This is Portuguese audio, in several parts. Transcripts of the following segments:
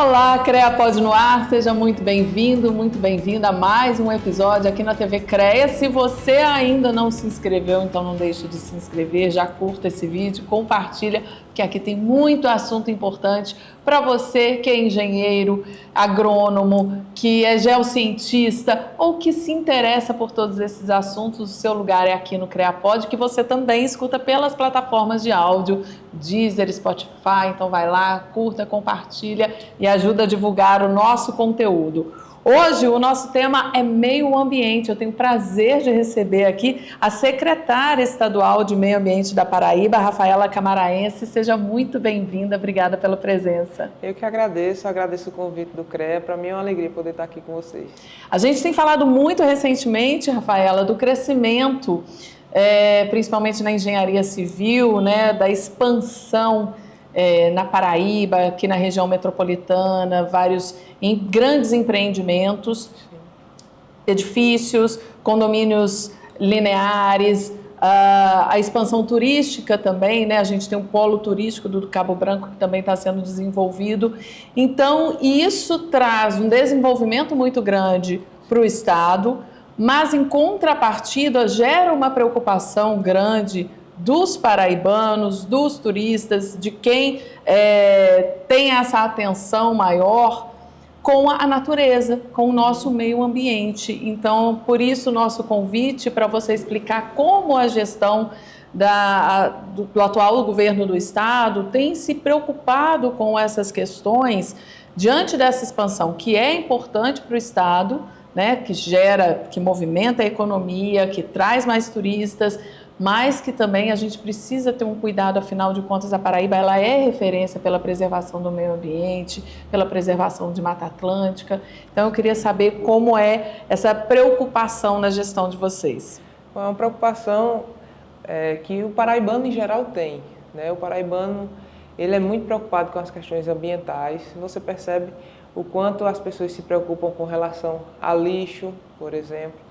Olá, CREAPod no ar, seja muito bem-vindo, muito bem-vinda a mais um episódio aqui na TV CREA. Se você ainda não se inscreveu, então não deixe de se inscrever, já curta esse vídeo, compartilha, que aqui tem muito assunto importante para você que é engenheiro, agrônomo, que é geocientista ou que se interessa por todos esses assuntos. O seu lugar é aqui no CREAPod, que você também escuta pelas plataformas de áudio, Deezer, Spotify. Então vai lá, curta, compartilha e ajuda a divulgar o nosso conteúdo. Hoje o nosso tema é meio ambiente. Eu tenho o prazer de receber aqui a secretária estadual de Meio Ambiente da Paraíba, Rafaela Camaraense. Seja muito bem-vinda, obrigada pela presença. Eu que agradeço o convite do CREA. Para mim é uma alegria poder estar aqui com vocês. A gente tem falado muito recentemente, Rafaela, do crescimento, principalmente na engenharia civil, né, da expansão na Paraíba, aqui na região metropolitana, vários grandes empreendimentos, edifícios, condomínios lineares, a expansão turística também, né? A gente tem um polo turístico do Cabo Branco que também está sendo desenvolvido. Então, isso traz um desenvolvimento muito grande para o Estado, mas em contrapartida gera uma preocupação grande dos paraibanos, dos turistas, de quem tem essa atenção maior com a natureza, com o nosso meio ambiente. Então, por isso o nosso convite para você explicar como a gestão do atual governo do Estado tem se preocupado com essas questões diante dessa expansão, que é importante para o Estado, né, que movimenta a economia, que traz mais turistas, mas que também a gente precisa ter um cuidado. Afinal de contas, a Paraíba ela é referência pela preservação do meio ambiente, pela preservação de Mata Atlântica. Então, eu queria saber como é essa preocupação na gestão de vocês. É uma preocupação que o paraibano em geral tem, né? O paraibano ele é muito preocupado com as questões ambientais. Você percebe o quanto as pessoas se preocupam com relação a lixo, por exemplo.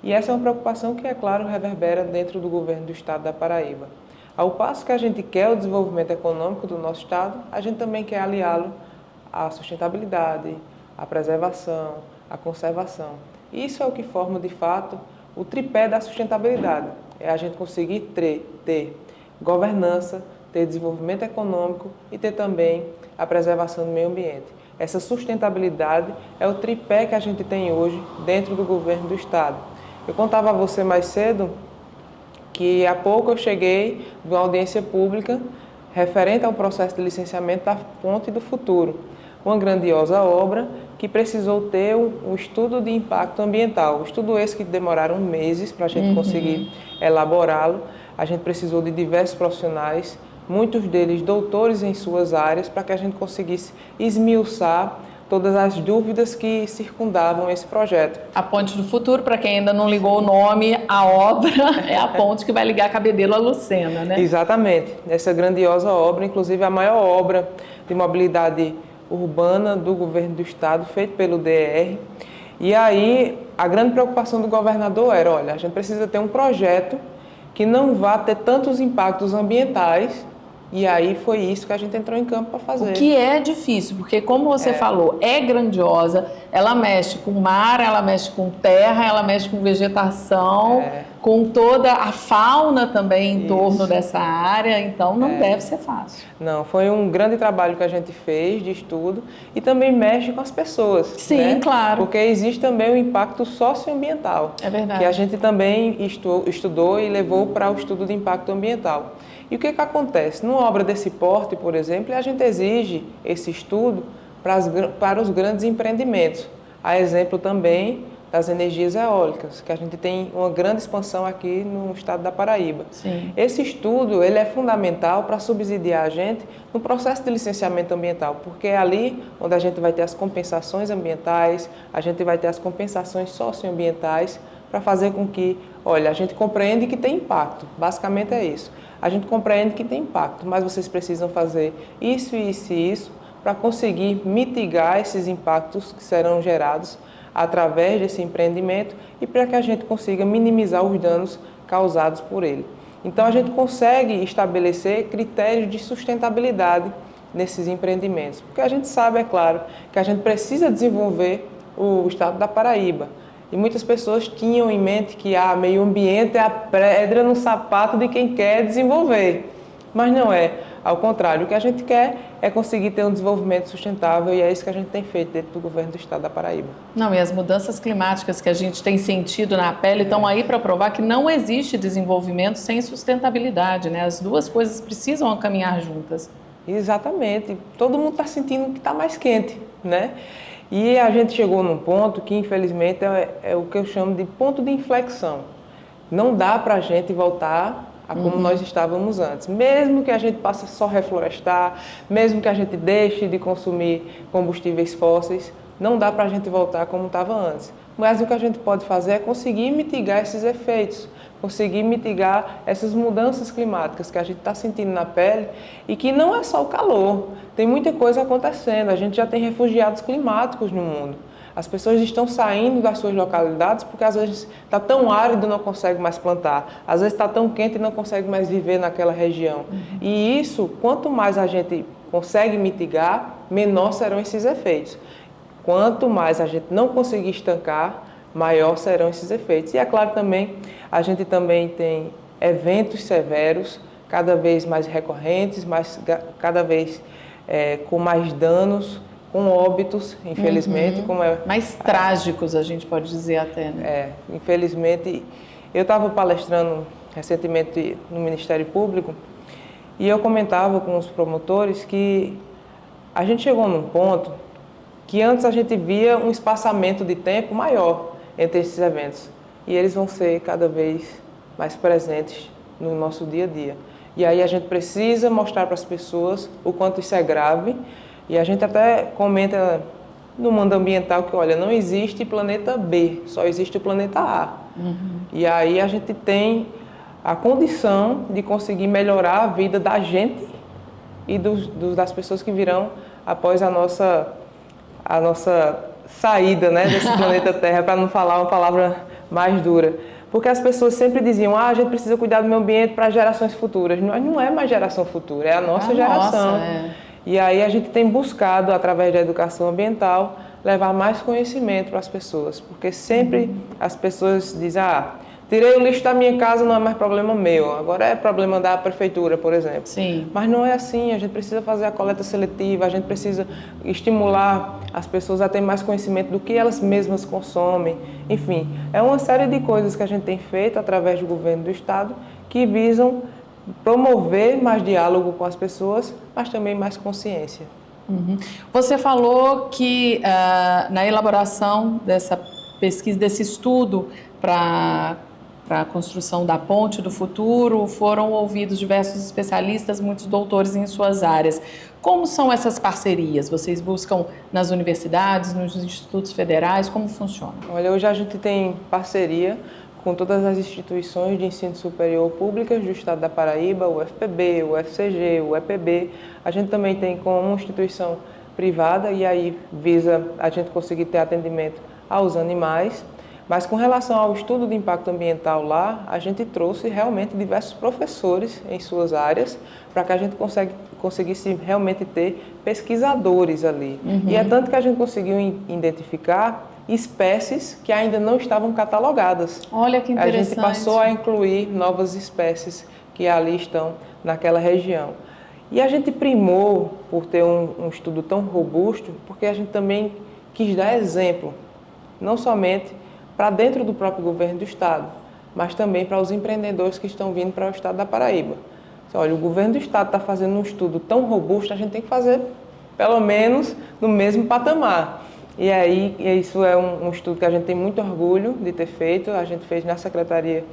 E essa é uma preocupação que, é claro, reverbera dentro do governo do Estado da Paraíba. Ao passo que a gente quer o desenvolvimento econômico do nosso Estado, a gente também quer aliá-lo à sustentabilidade, à preservação, à conservação. Isso é o que forma, de fato, o tripé da sustentabilidade. É a gente conseguir ter governança, ter desenvolvimento econômico e ter também a preservação do meio ambiente. Essa sustentabilidade é o tripé que a gente tem hoje dentro do governo do Estado. Eu contava a você mais cedo que há pouco eu cheguei de uma audiência pública referente ao processo de licenciamento da Ponte do Futuro, uma grandiosa obra que precisou ter um estudo de impacto ambiental. Estudo esse que demoraram meses para a gente conseguir elaborá-lo. A gente precisou de diversos profissionais, muitos deles doutores em suas áreas, para que a gente conseguisse esmiuçar todas as dúvidas que circundavam esse projeto. A Ponte do Futuro, para quem ainda não ligou o nome, a obra é a ponte que vai ligar Cabedelo a Lucena, né? Exatamente. Essa grandiosa obra, inclusive a maior obra de mobilidade urbana do governo do Estado, feita pelo DR. E aí, a grande preocupação do governador era, olha, a gente precisa ter um projeto que não vá ter tantos impactos ambientais. E aí foi isso que a gente entrou em campo para fazer. O que é difícil, porque como você falou, é grandiosa, ela mexe com mar, ela mexe com terra, ela mexe com vegetação, com toda a fauna também em torno dessa área, então não deve ser fácil. Não, foi um grande trabalho que a gente fez de estudo e também mexe com as pessoas. Sim, né? Claro. Porque existe também o impacto socioambiental. É verdade. Que a gente também estudou e levou para o estudo de impacto ambiental. E o que acontece? Numa obra desse porte, por exemplo, a gente exige esse estudo para os grandes empreendimentos. Há exemplo também das energias eólicas, que a gente tem uma grande expansão aqui no estado da Paraíba. Sim. Esse estudo ele é fundamental para subsidiar a gente no processo de licenciamento ambiental, porque é ali onde a gente vai ter as compensações ambientais, a gente vai ter as compensações socioambientais, para fazer com que, olha, a gente compreende que tem impacto, basicamente é isso. A gente compreende que tem impacto, mas vocês precisam fazer isso, isso e isso para conseguir mitigar esses impactos que serão gerados através desse empreendimento e para que a gente consiga minimizar os danos causados por ele. Então, a gente consegue estabelecer critérios de sustentabilidade nesses empreendimentos. Porque a gente sabe, é claro, que a gente precisa desenvolver o estado da Paraíba. E muitas pessoas tinham em mente que meio ambiente é a pedra no sapato de quem quer desenvolver. Mas não é. Ao contrário, o que a gente quer é conseguir ter um desenvolvimento sustentável e é isso que a gente tem feito dentro do governo do estado da Paraíba. Não, e as mudanças climáticas que a gente tem sentido na pele estão aí para provar que não existe desenvolvimento sem sustentabilidade, né? As duas coisas precisam caminhar juntas. Exatamente. Todo mundo está sentindo que está mais quente, né? E a gente chegou num ponto que, infelizmente, é o que eu chamo de ponto de inflexão. Não dá para a gente voltar a como nós estávamos antes. Mesmo que a gente passe só a reflorestar, mesmo que a gente deixe de consumir combustíveis fósseis, não dá para a gente voltar como estava antes. Mas o que a gente pode fazer é conseguir mitigar esses efeitos, conseguir mitigar essas mudanças climáticas que a gente está sentindo na pele e que não é só o calor, tem muita coisa acontecendo. A gente já tem refugiados climáticos no mundo. As pessoas estão saindo das suas localidades porque às vezes está tão árido e não consegue mais plantar, às vezes está tão quente e não consegue mais viver naquela região. E isso, quanto mais a gente consegue mitigar, menor serão esses efeitos. Quanto mais a gente não conseguir estancar, maior serão esses efeitos. E é claro também, a gente também tem eventos severos, cada vez mais recorrentes, cada vez com mais danos, com óbitos, infelizmente. Mais trágicos, a gente pode dizer até, né? Infelizmente. Eu estava palestrando recentemente no Ministério Público e eu comentava com os promotores que a gente chegou num ponto que antes a gente via um espaçamento de tempo maior entre esses eventos. E eles vão ser cada vez mais presentes no nosso dia a dia. E aí a gente precisa mostrar para as pessoas o quanto isso é grave. E a gente até comenta no mundo ambiental que, olha, não existe planeta B, só existe o planeta A. E aí a gente tem a condição de conseguir melhorar a vida da gente e das pessoas que virão após a nossa saída, né, desse planeta Terra, para não falar uma palavra mais dura. Porque as pessoas sempre diziam, a gente precisa cuidar do meio ambiente para gerações futuras. Não é mais geração futura, é a nossa geração. E aí a gente tem buscado, através da educação ambiental, levar mais conhecimento para as pessoas. Porque sempre as pessoas dizem, tirei o lixo da minha casa, não é mais problema meu, agora é problema da prefeitura, por exemplo. Sim. Mas não é assim, a gente precisa fazer a coleta seletiva, a gente precisa estimular as pessoas a ter mais conhecimento do que elas mesmas consomem. Enfim, é uma série de coisas que a gente tem feito através do governo do estado que visam promover mais diálogo com as pessoas, mas também mais consciência. Você falou que na elaboração dessa pesquisa, desse estudo para a construção da ponte do futuro, foram ouvidos diversos especialistas, muitos doutores em suas áreas. Como são essas parcerias? Vocês buscam nas universidades, nos institutos federais? Como funciona? Olha, hoje a gente tem parceria com todas as instituições de ensino superior públicas do estado da Paraíba, o UFPB, o UFCG, o EPB. A gente também tem com uma instituição privada e aí visa a gente conseguir ter atendimento aos animais. Mas com relação ao estudo de impacto ambiental lá, a gente trouxe realmente diversos professores em suas áreas para que a gente conseguisse realmente ter pesquisadores ali. E é tanto que a gente conseguiu identificar espécies que ainda não estavam catalogadas. Olha que interessante. A gente passou a incluir novas espécies que ali estão naquela região. E a gente primou por ter um estudo tão robusto, porque a gente também quis dar exemplo, não somente para dentro do próprio governo do estado, mas também para os empreendedores que estão vindo para o estado da Paraíba. Olha, o governo do estado está fazendo um estudo tão robusto, a gente tem que fazer pelo menos no mesmo patamar. E aí, isso é um estudo que a gente tem muito orgulho de ter feito. A gente fez na Secretaria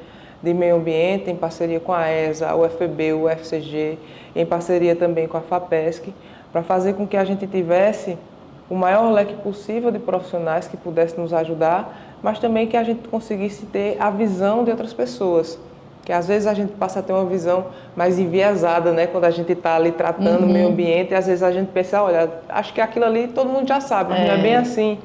de Meio Ambiente, em parceria com a ESA, a UFPB, o UFCG, em parceria também com a FAPESC, para fazer com que a gente tivesse o maior leque possível de profissionais que pudessem nos ajudar, mas também que a gente conseguisse ter a visão de outras pessoas. Que às vezes a gente passa a ter uma visão mais enviesada, né? Quando a gente está ali tratando o meio ambiente, e às vezes a gente pensa, olha, acho que aquilo ali todo mundo já sabe, mas não é bem assim.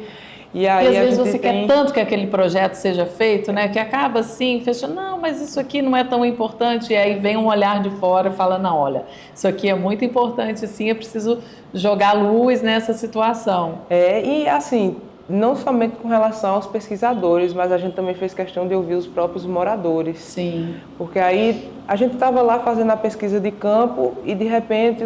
E aí às a vezes gente você quer tanto que aquele projeto seja feito, né? Que acaba assim, fechando, não, mas isso aqui não é tão importante. E aí vem um olhar de fora e fala, não, olha, isso aqui é muito importante, sim, eu preciso jogar luz nessa situação. E assim, não somente com relação aos pesquisadores, mas a gente também fez questão de ouvir os próprios moradores. Sim. Porque aí a gente estava lá fazendo a pesquisa de campo e de repente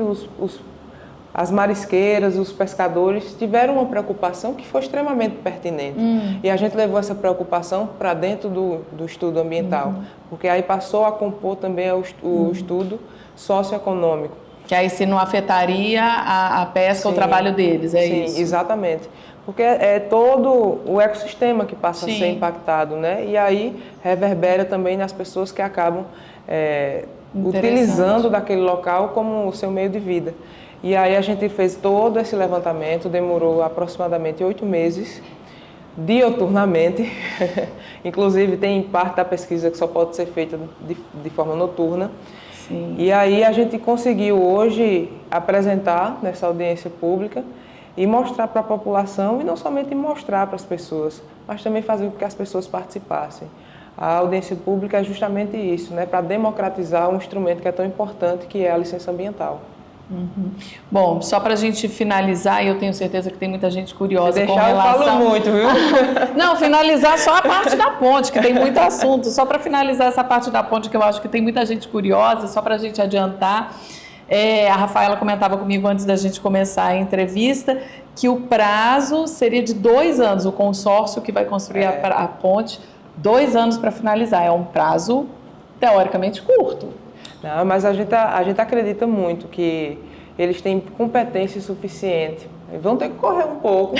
as marisqueiras, os pescadores tiveram uma preocupação que foi extremamente pertinente. E a gente levou essa preocupação para dentro do estudo ambiental, porque aí passou a compor também o estudo socioeconômico. Que aí se não afetaria a pesca, o trabalho deles, é isso? Sim, exatamente. Porque é todo o ecossistema que passa a ser impactado, né? E aí reverbera também nas pessoas que acabam utilizando daquele local como o seu meio de vida. E aí a gente fez todo esse levantamento, demorou aproximadamente 8 meses, dioturnamente. Inclusive tem parte da pesquisa que só pode ser feita de forma noturna. Sim. E aí a gente conseguiu hoje apresentar nessa audiência pública e mostrar para a população, e não somente mostrar para as pessoas, mas também fazer com que as pessoas participassem. A audiência pública é justamente isso, né, para democratizar um instrumento que é tão importante, que é a licença ambiental. Bom, só para a gente finalizar, e eu tenho certeza que tem muita gente curiosa com relação... eu falo muito, viu? Não, finalizar só a parte da ponte, que tem muito assunto. Só para finalizar essa parte da ponte, que eu acho que tem muita gente curiosa, só para a gente adiantar. A Rafaela comentava comigo antes da gente começar a entrevista que o prazo seria de 2 anos, o consórcio que vai construir a ponte, 2 anos para finalizar. É um prazo teoricamente curto. Não, mas a gente acredita muito que eles têm competência suficiente. Vão ter que correr um pouco,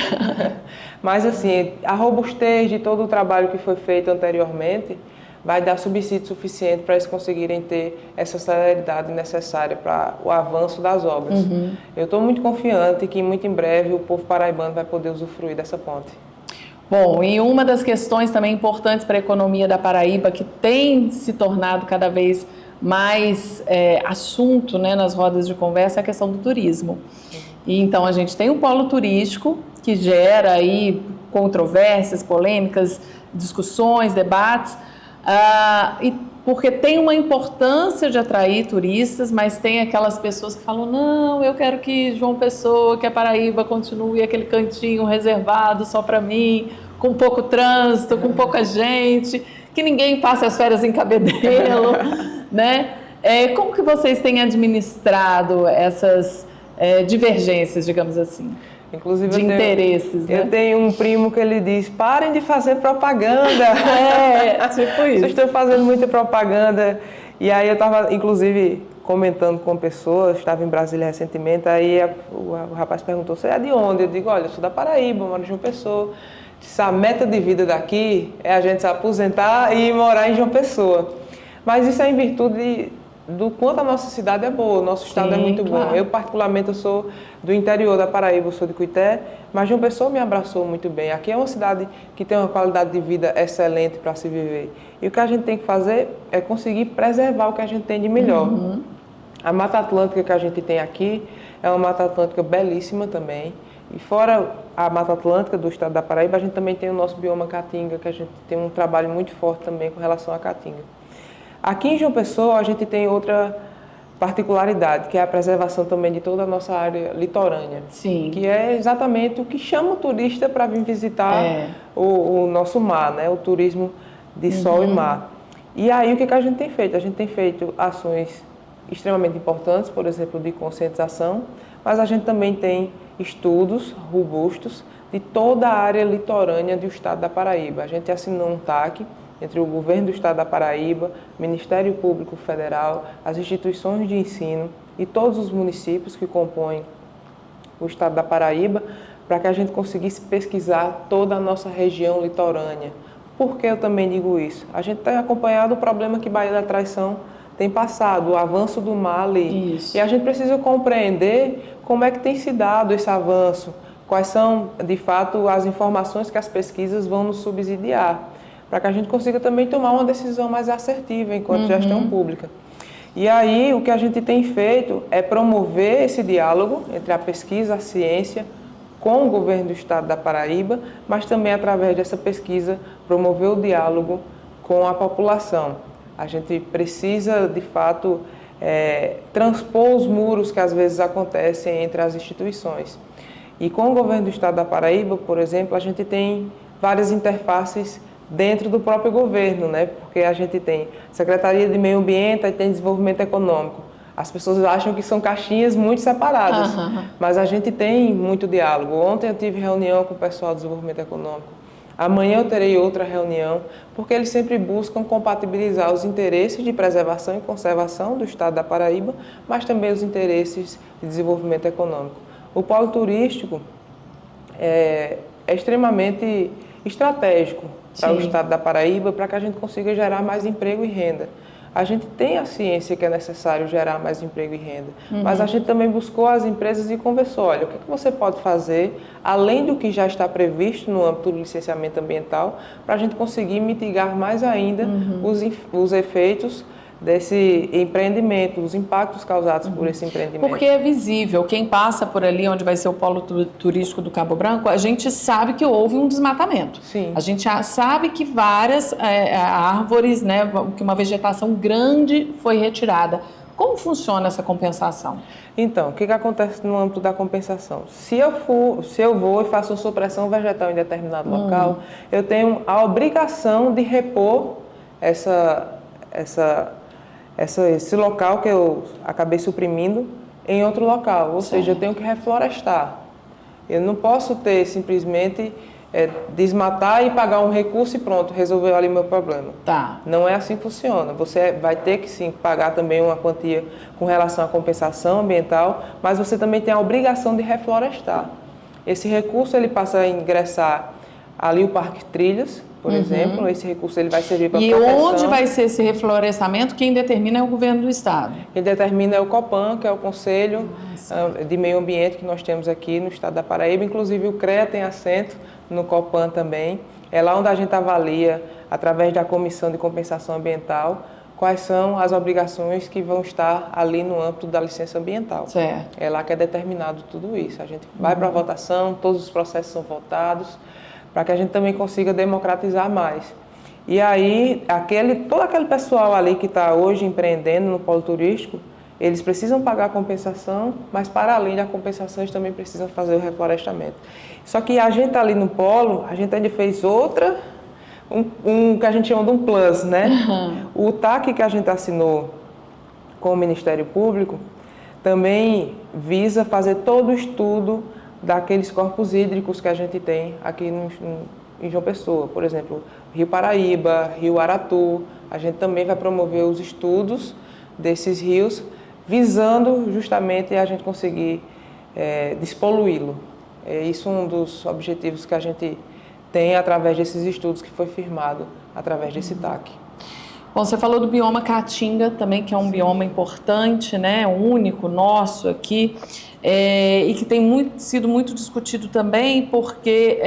mas assim, a robustez de todo o trabalho que foi feito anteriormente vai dar subsídio suficiente para eles conseguirem ter essa celeridade necessária para o avanço das obras. Eu estou muito confiante que muito em breve o povo paraibano vai poder usufruir dessa ponte. Bom, e uma das questões também importantes para a economia da Paraíba, que tem se tornado cada vez mais assunto, né, nas rodas de conversa, é a questão do turismo. E então a gente tem um polo turístico que gera aí controvérsias, polêmicas, discussões, debates, e porque tem uma importância de atrair turistas, mas tem aquelas pessoas que falam, não, eu quero que João Pessoa, que a Paraíba continue aquele cantinho reservado só para mim, com pouco trânsito, com pouca gente, que ninguém passe as férias em Cabedelo, né? Como que vocês têm administrado essas divergências, digamos assim? Inclusive, de interesses, né? Eu tenho um primo que ele diz, parem de fazer propaganda. Tipo isso. Vocês estão fazendo muita propaganda. E aí eu estava, inclusive, comentando com pessoas, estava em Brasília recentemente, aí o rapaz perguntou, você é de onde? Eu digo, olha, eu sou da Paraíba, moro em João Pessoa. A meta de vida daqui é a gente se aposentar e morar em João Pessoa. Mas isso é em virtude do quanto a nossa cidade é boa, o nosso estado é muito bom. Eu, particularmente, eu sou do interior da Paraíba, eu sou de Cuité, mas João Pessoa me abraçou muito bem. Aqui é uma cidade que tem uma qualidade de vida excelente para se viver. E o que a gente tem que fazer é conseguir preservar o que a gente tem de melhor. A Mata Atlântica que a gente tem aqui é uma Mata Atlântica belíssima também. E fora a Mata Atlântica do estado da Paraíba, a gente também tem o nosso bioma Caatinga, que a gente tem um trabalho muito forte também com relação à Caatinga. Aqui em João Pessoa, a gente tem outra particularidade, que é a preservação também de toda a nossa área litorânea. Sim. Que é exatamente o que chama o turista para vir visitar o nosso mar, né? O turismo de sol e mar. E aí, o que a gente tem feito? A gente tem feito ações extremamente importantes, por exemplo, de conscientização, mas a gente também tem estudos robustos de toda a área litorânea do estado da Paraíba. A gente assinou um TAC entre o governo do estado da Paraíba, o Ministério Público Federal, as instituições de ensino e todos os municípios que compõem o estado da Paraíba, para que a gente conseguisse pesquisar toda a nossa região litorânea. Por que eu também digo isso? A gente tem acompanhado o problema que Baía da Traição tem passado, o avanço do mar ali. Isso. E a gente precisa compreender como é que tem se dado esse avanço, quais são, de fato, as informações que as pesquisas vão nos subsidiar, para que a gente consiga também tomar uma decisão mais assertiva enquanto gestão pública. E aí, o que a gente tem feito é promover esse diálogo entre a pesquisa, a ciência, com o governo do estado da Paraíba, mas também através dessa pesquisa promover o diálogo com a população. A gente precisa, de fato, transpor os muros que às vezes acontecem entre as instituições. E com o governo do estado da Paraíba, por exemplo, a gente tem várias interfaces dentro do próprio governo, né? Porque a gente tem Secretaria de Meio Ambiente e tem Desenvolvimento Econômico. As pessoas acham que são caixinhas muito separadas, mas a gente tem muito diálogo. Ontem eu tive reunião com o pessoal do Desenvolvimento Econômico. Amanhã eu terei outra reunião, porque eles sempre buscam compatibilizar os interesses de preservação e conservação do estado da Paraíba, mas também os interesses de desenvolvimento econômico. O polo turístico é extremamente estratégico para o estado da Paraíba, para que a gente consiga gerar mais emprego e renda. A gente tem a ciência que é necessário gerar mais emprego e renda, mas a gente também buscou as empresas e conversou, olha, o que você pode fazer, além do que já está previsto no âmbito do licenciamento ambiental, para a gente conseguir mitigar mais ainda os efeitos desse empreendimento, os impactos causados por esse empreendimento. Porque é visível, quem passa por ali onde vai ser o polo turístico do Cabo Branco, a gente sabe que houve um desmatamento. Sim. A gente sabe que várias árvores, né, que uma vegetação grande foi retirada. Como funciona essa compensação? Então, o que acontece no âmbito da compensação? Se eu vou e faço supressão vegetal em determinado local, eu tenho a obrigação de repor esse local que eu acabei suprimindo em outro local, ou seja, eu tenho que reflorestar. Eu não posso ter simplesmente desmatar e pagar um recurso e pronto, resolveu ali o meu problema. Tá. Não é assim que funciona. Você vai ter que sim pagar também uma quantia com relação à compensação ambiental, mas você também tem a obrigação de reflorestar. Esse recurso ele passa a ingressar ali o Parque Trilhas, por exemplo, esse recurso ele vai servir para proteção. E onde vai ser esse reflorestamento? Quem determina é o governo do estado. Quem determina é o Copan, que é o Conselho de Meio Ambiente que nós temos aqui no estado da Paraíba. Inclusive o CREA tem assento no Copan também. É lá onde a gente avalia, através da Comissão de Compensação Ambiental, quais são as obrigações que vão estar ali no âmbito da licença ambiental. Certo. É lá que é determinado tudo isso. A gente vai para a votação, todos os processos são votados, para que a gente também consiga democratizar mais. E aí, todo aquele pessoal ali que está hoje empreendendo no polo turístico, eles precisam pagar a compensação, mas para além da compensação, eles também precisam fazer o reflorestamento. Só que a gente ali no polo, a gente ainda fez que a gente chama de um plus, né? O TAC que a gente assinou com o Ministério Público também visa fazer todo o estudo daqueles corpos hídricos que a gente tem aqui em João Pessoa. Por exemplo, Rio Paraíba, Rio Aratu. A gente também vai promover os estudos desses rios, visando justamente a gente conseguir despoluí-lo. É isso um dos objetivos que a gente tem através desses estudos que foi firmado através desse TAC. Bom, você falou do bioma Caatinga também, que é um bioma importante, né, único nosso aqui, e que tem sido muito discutido também, porque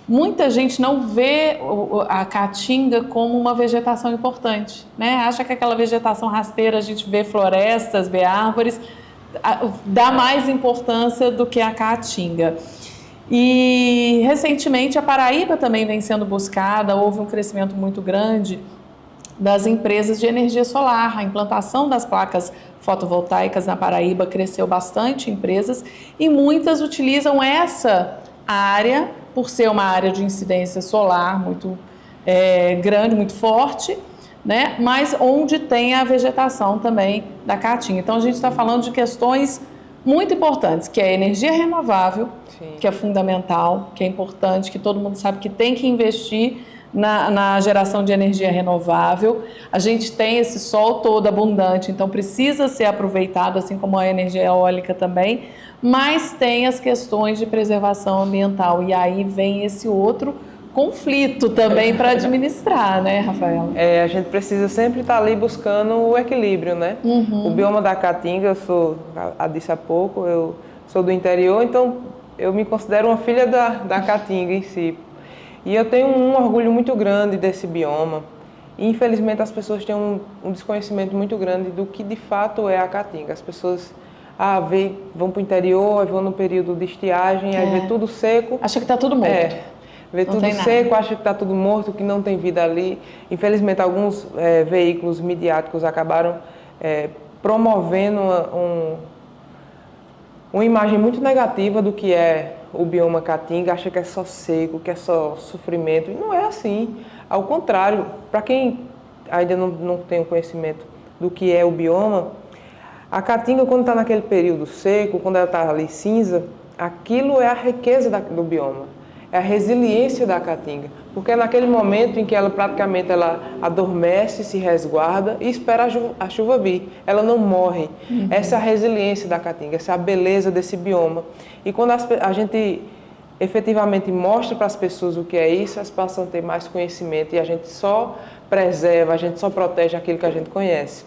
muita gente não vê a Caatinga como uma vegetação importante, né? Acha que aquela vegetação rasteira, a gente vê florestas, vê árvores, dá mais importância do que a Caatinga. E recentemente a Paraíba também vem sendo buscada, houve um crescimento muito grande das empresas de energia solar. A implantação das placas fotovoltaicas na Paraíba cresceu bastante, empresas, e muitas utilizam essa área, por ser uma área de incidência solar muito grande, muito forte, né? Mas onde tem a vegetação também da Caatinga. Então a gente está falando de questões muito importantes, que é a energia renovável, Sim. que é fundamental, que é importante, que todo mundo sabe que tem que investir na geração de energia renovável. A gente tem esse sol todo abundante, então precisa ser aproveitado, assim como a energia eólica também, mas tem as questões de preservação ambiental, e aí vem esse outro conflito também para administrar, né, Rafael? A gente precisa sempre estar ali buscando o equilíbrio, né? O bioma da Caatinga, disse há pouco, eu sou do interior, então eu me considero uma filha da Caatinga em si. E eu tenho um orgulho muito grande desse bioma. E, infelizmente, as pessoas têm um desconhecimento muito grande do que de fato é a Caatinga. As pessoas vão para o interior, aí vão no período de estiagem, aí vê tudo seco. Acha que está tudo morto. Vê tudo seco, acha que está tudo morto, que não tem vida ali. Infelizmente, alguns veículos midiáticos acabaram promovendo uma imagem muito negativa do que é o bioma Caatinga, acha que é só seco, que é só sofrimento, e não é assim. Ao contrário, para quem ainda não tem o conhecimento do que é o bioma, a Caatinga, quando está naquele período seco, quando ela está ali cinza, aquilo é a riqueza do bioma, é a resiliência da Caatinga, porque é naquele momento em que ela praticamente adormece, se resguarda e espera a chuva vir, ela não morre. Essa é a resiliência da Caatinga, essa é a beleza desse bioma. E quando a gente efetivamente mostra para as pessoas o que é isso, elas passam a ter mais conhecimento e a gente só preserva, a gente só protege aquilo que a gente conhece.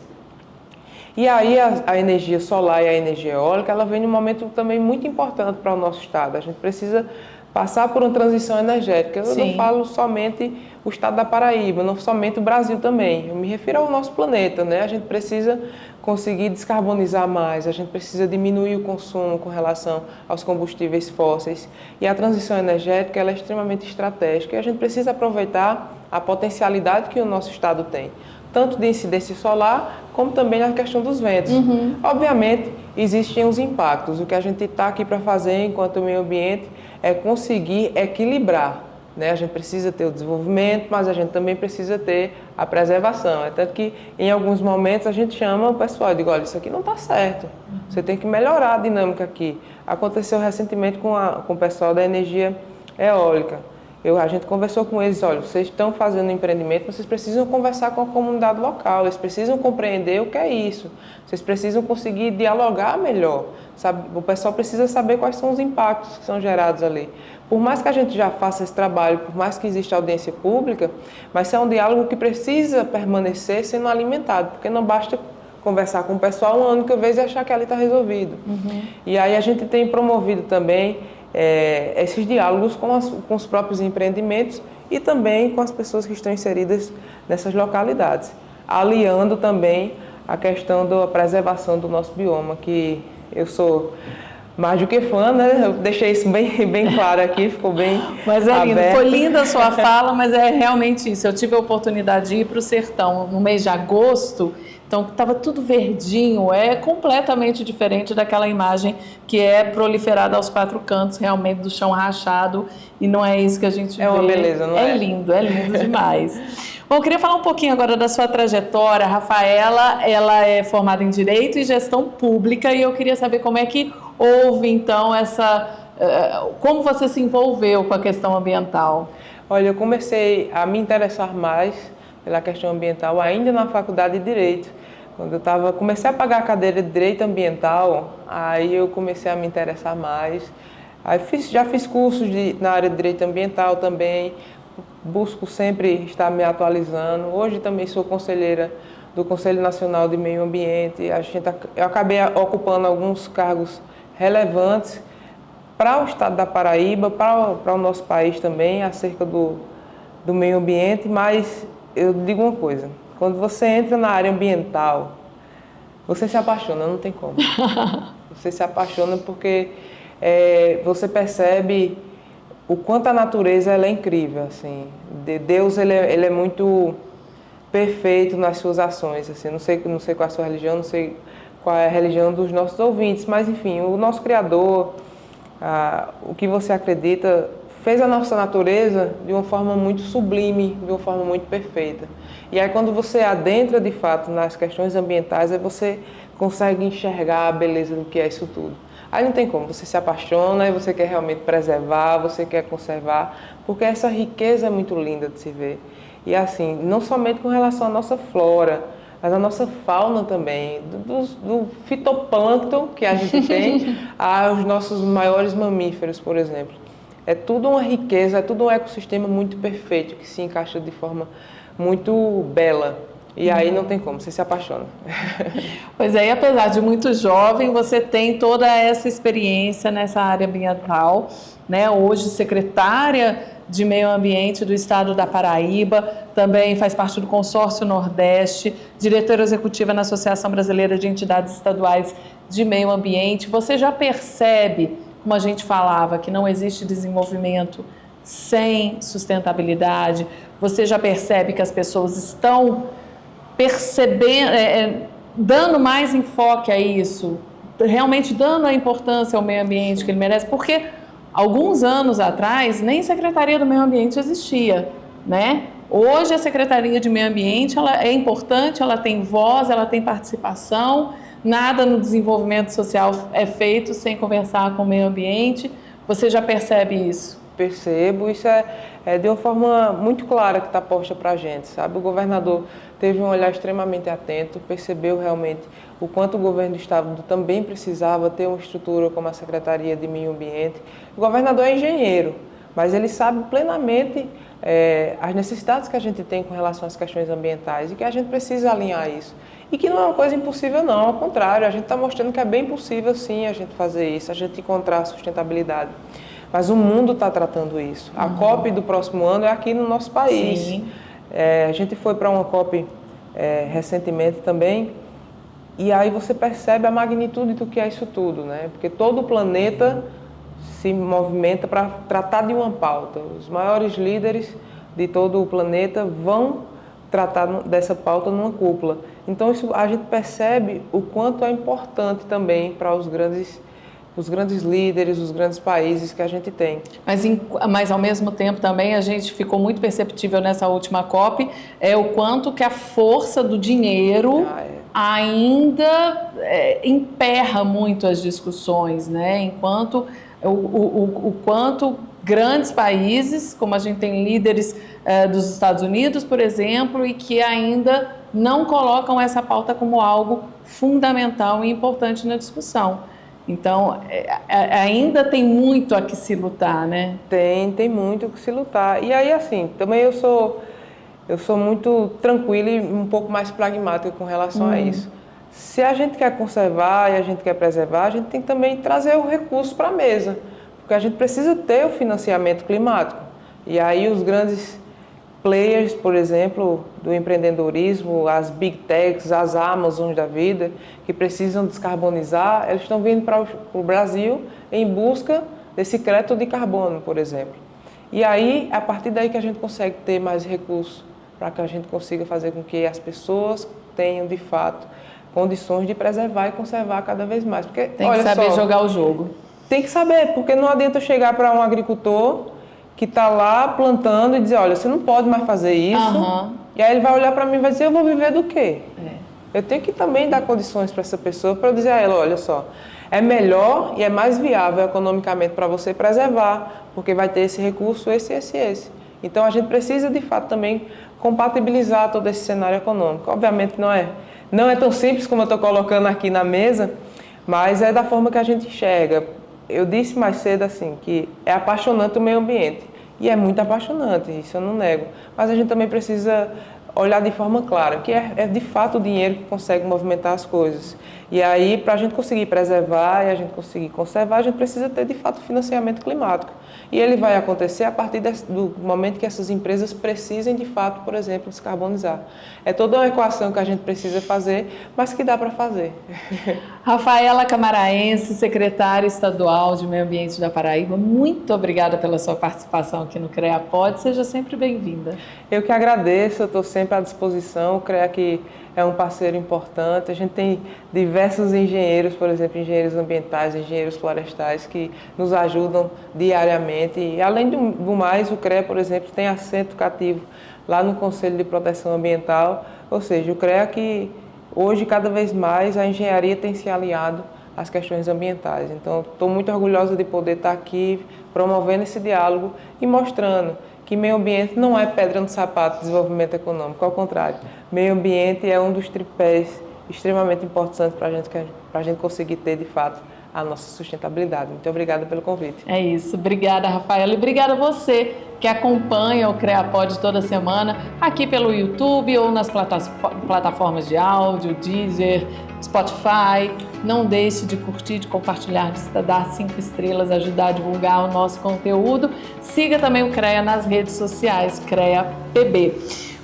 E aí a energia solar e a energia eólica, ela vem num momento também muito importante para o nosso estado. A gente precisa passar por uma transição energética. Eu não falo somente o estado da Paraíba, não somente o Brasil também. Eu me refiro ao nosso planeta, né? A gente precisa conseguir descarbonizar mais, a gente precisa diminuir o consumo com relação aos combustíveis fósseis. E a transição energética, ela é extremamente estratégica e a gente precisa aproveitar a potencialidade que o nosso estado tem, tanto de incidência solar, como também a questão dos ventos. Obviamente, existem os impactos. O que a gente está aqui para fazer enquanto meio ambiente é conseguir equilibrar, né? A gente precisa ter o desenvolvimento, mas a gente também precisa ter a preservação. É tanto que, em alguns momentos, a gente chama o pessoal e diz, olha, isso aqui não está certo, você tem que melhorar a dinâmica aqui. Aconteceu recentemente com o pessoal da energia eólica. A gente conversou com eles, olha, vocês estão fazendo um empreendimento, vocês precisam conversar com a comunidade local, eles precisam compreender o que é isso, vocês precisam conseguir dialogar melhor, sabe? O pessoal precisa saber quais são os impactos que são gerados ali. Por mais que a gente já faça esse trabalho, por mais que exista audiência pública, mas é um diálogo que precisa permanecer sendo alimentado, porque não basta conversar com o pessoal uma única vez e achar que ali está resolvido. E aí a gente tem promovido também esses diálogos com os próprios empreendimentos e também com as pessoas que estão inseridas nessas localidades, aliando também a questão da preservação do nosso bioma, que eu sou mais do que fã, né? Eu deixei isso bem claro aqui, ficou bem Mas é lindo, aberto. foi linda a sua fala, mas é realmente isso. Eu tive a oportunidade de ir para o sertão no mês de agosto, então estava tudo verdinho, é completamente diferente daquela imagem que é proliferada aos quatro cantos, realmente do chão rachado, e não é isso que a gente vê. É uma beleza, não é? É lindo demais. Bom, eu queria falar um pouquinho agora da sua trajetória. A Rafaela, ela é formada em Direito e Gestão Pública, e eu queria saber como é que houve, então, como você se envolveu com a questão ambiental? Olha, eu comecei a me interessar mais pela questão ambiental ainda na faculdade de Direito. Quando eu comecei a pagar a cadeira de Direito Ambiental, aí eu comecei a me interessar mais. Aí já fiz cursos na área de Direito Ambiental também, busco sempre estar me atualizando. Hoje também sou conselheira do Conselho Nacional de Meio Ambiente. Eu acabei ocupando alguns cargos relevantes para o estado da Paraíba, para o nosso país também, acerca do meio ambiente, mas eu digo uma coisa, quando você entra na área ambiental, você se apaixona, não tem como. Você se apaixona porque você percebe o quanto a natureza ela é incrível, assim. Deus ele é muito perfeito nas suas ações, assim. Não sei qual é a sua religião, não sei qual é a religião dos nossos ouvintes, mas enfim, o nosso Criador, o que você acredita, fez a nossa natureza de uma forma muito sublime, de uma forma muito perfeita. E aí quando você adentra de fato nas questões ambientais, aí você consegue enxergar a beleza do que é isso tudo. Aí não tem como, você se apaixona e você quer realmente preservar, você quer conservar, porque essa riqueza é muito linda de se ver. E assim, não somente com relação à nossa flora, mas a nossa fauna também, do fitoplâncton que a gente tem aos nossos maiores mamíferos, por exemplo. É tudo uma riqueza, é tudo um ecossistema muito perfeito, que se encaixa de forma muito bela. E aí não tem como, você se apaixona. Pois é, e apesar de muito jovem, você tem toda essa experiência nessa área ambiental, né? Hoje secretária de Meio Ambiente do Estado da Paraíba, também faz parte do Consórcio Nordeste, diretora executiva na Associação Brasileira de Entidades Estaduais de Meio Ambiente. Você já percebe, como a gente falava, que não existe desenvolvimento sem sustentabilidade? Você já percebe que as pessoas estão percebendo, dando mais enfoque a isso, realmente dando a importância ao meio ambiente que ele merece, porque alguns anos atrás nem Secretaria do Meio Ambiente existia, né? Hoje a Secretaria de Meio Ambiente ela é importante, ela tem voz, ela tem participação, nada no desenvolvimento social é feito sem conversar com o meio ambiente. Você já percebe isso? Percebo, isso é de uma forma muito clara que está posta para a gente, sabe? O governador teve um olhar extremamente atento, percebeu realmente o quanto o governo do estado também precisava ter uma estrutura como a Secretaria de Meio Ambiente. O governador é engenheiro, mas ele sabe plenamente as necessidades que a gente tem com relação às questões ambientais e que a gente precisa alinhar isso. E que não é uma coisa impossível não, ao contrário, a gente está mostrando que é bem possível sim a gente fazer isso, a gente encontrar a sustentabilidade. Mas o mundo está tratando isso. A COP do próximo ano é aqui no nosso país. Sim. A gente foi para uma COP recentemente também, e aí você percebe a magnitude do que é isso tudo, né? Porque todo o planeta se movimenta para tratar de uma pauta. Os maiores líderes de todo o planeta vão tratar dessa pauta numa cúpula. Então isso, a gente percebe o quanto é importante também para os grandes líderes, os grandes países que a gente tem. Mas ao mesmo tempo também a gente ficou muito perceptível nessa última COP o quanto que a força do dinheiro ainda emperra muito as discussões, né? Enquanto o quanto grandes países, como a gente tem líderes dos Estados Unidos, por exemplo, e que ainda não colocam essa pauta como algo fundamental e importante na discussão. Então, ainda tem muito a que se lutar, né? Tem muito o que se lutar. E aí, assim, também eu sou muito tranquila e um pouco mais pragmática com relação a isso. Se a gente quer conservar e a gente quer preservar, a gente tem que também trazer o recurso para a mesa, porque a gente precisa ter o financiamento climático. E aí os grandes players, por exemplo, do empreendedorismo, as big techs, as Amazons da vida, que precisam descarbonizar, eles estão vindo para o Brasil em busca desse crédito de carbono, por exemplo. E aí, a partir daí que a gente consegue ter mais recursos para que a gente consiga fazer com que as pessoas tenham, de fato, condições de preservar e conservar cada vez mais. Porque, tem que saber jogar o jogo. Tem que saber, porque não adianta eu chegar para um agricultor que está lá plantando e dizer, olha, você não pode mais fazer isso. E aí ele vai olhar para mim e vai dizer, eu vou viver do quê? Eu tenho que também dar condições para essa pessoa para eu dizer a ela, olha só, é melhor e é mais viável economicamente para você preservar, porque vai ter esse recurso, esse. Então a gente precisa, de fato, também compatibilizar todo esse cenário econômico. Obviamente não é tão simples como eu estou colocando aqui na mesa, mas é da forma que a gente enxerga. Eu disse mais cedo assim, que é apaixonante o meio ambiente. E é muito apaixonante, isso eu não nego. Mas a gente também precisa olhar de forma clara, que é de fato o dinheiro que consegue movimentar as coisas. E aí, para a gente conseguir preservar e a gente conseguir conservar, a gente precisa ter de fato financiamento climático. E ele vai acontecer a partir do momento que essas empresas precisem de fato, por exemplo, descarbonizar. É toda uma equação que a gente precisa fazer, mas que dá para fazer. Rafaela Camaraense, secretária estadual de Meio Ambiente da Paraíba, muito obrigada pela sua participação aqui no CREAPod, seja sempre bem-vinda. Eu que agradeço, eu estou sempre à disposição, o CREA que é um parceiro importante, a gente tem diversos engenheiros, por exemplo, engenheiros ambientais, engenheiros florestais que nos ajudam diariamente e além do mais, o CREA, por exemplo, tem assento cativo lá no Conselho de Proteção Ambiental, ou seja, o CREA que hoje cada vez mais a engenharia tem se aliado às questões ambientais. Então, estou muito orgulhosa de poder estar aqui promovendo esse diálogo e mostrando que meio ambiente não é pedra no sapato do desenvolvimento econômico, ao contrário. Meio ambiente é um dos tripés extremamente importantes para a gente conseguir ter, de fato, a nossa sustentabilidade. Muito obrigada pelo convite. É isso. Obrigada, Rafaela. E obrigada a você que acompanha o CREAPod toda semana aqui pelo YouTube ou nas plataformas de áudio, Deezer, Spotify. Não deixe de curtir, de compartilhar, de dar 5 estrelas, ajudar a divulgar o nosso conteúdo. Siga também o CREA nas redes sociais, CREA PB.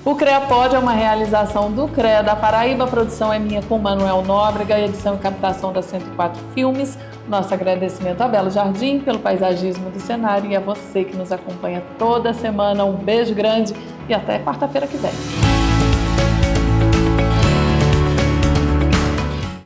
O CREAPod é uma realização do CREA da Paraíba. A produção é minha com Manuel Nóbrega, edição e captação da 104 Filmes. Nosso agradecimento a Belo Jardim pelo paisagismo do cenário e a você que nos acompanha toda semana. Um beijo grande e até quarta-feira que vem.